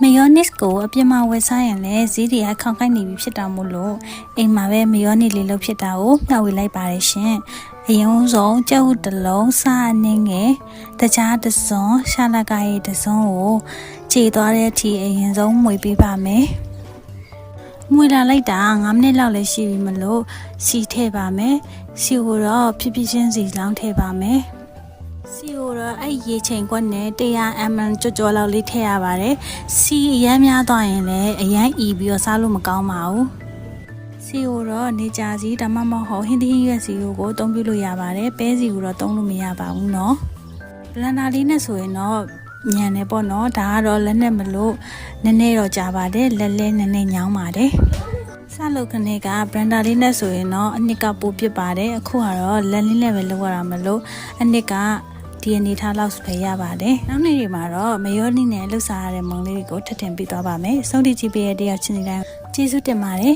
mayonnaise ကိုအပြစ်မှာဝယ်စားရင်လည်းဈေးတွေကခေါင်ကိုက်နေပြီဖြစ်တာမို့လို့အိမ်မှာပဲ mayonnaise လေးလုပ်ဖြစ်တာကိုမျှဝေလိုက်ပါတယ်ရှင်အရင်ဆုံးကြောက်တလုံးစားနေငယ်တခြားတစ်စုံရှာလကာရီတစ်စုံကိုခြေသွားတဲ့အထိအရင်ဆုံးမွေပေးပါမယ်မွေလာလိုက်တာ9မိနစ်လောက်လည်းရှိပြီမလို့စီထည့်ပါမယ်စီကိုတော့ဖြည်းဖြည်းချင်းစီလောင်းထည့်ပါမယ်စီကိုတော့အဲ့ရေချိန်ကွက်နဲ့100 ml ကြော်လောက်လေးထည့်ရပါတယ်စီအရမ်းများသွားရင်လည်းအရမ်းအီပြီးတော့စားလို့မကောင်းပါဘူးစီကိုတော့နေကြစီဒါမှမဟုတ်ဟင်းသီးရွက်စီကိုသုံးပြလို့ရပါတယ်ပဲစီကိုတော့သုံးလို့မရပါဘူးเนาะဘလန်ဒါလေးနဲ့ဆိုရင်တော့ညံနေပေါ့เนาะဒါကတော့လက်နဲ့မလို့နည်းနည်းတော့ကြာပါတယ်လက်လဲနည်းနည်းညောင်းပါတယ်စလုပ်ခနဲ့ကဘရန်ဒါလေးနဲ့ဆိုရင်တော့အနှစ်ကပိုပြစ်ပါတယ်အခုကတော့လက်လေးနဲ့ပဲလုပ်ရတာမလို့အနှစ်ကဒီအနေထားလောက်ပဲရပါတယ်နောက်နေ့တွေမှာတော့မယောနီနဲ့လှုပ်ရှားရတဲ့မုံလေးတွေကိုထပ်ထင်ပြီးသွားပါမယ်ဆုံးဖြတ်ကြည့်ပေးတဲ့တယောက်ချင်းစီတိုင်းကျေးဇူးတင်ပါတယ်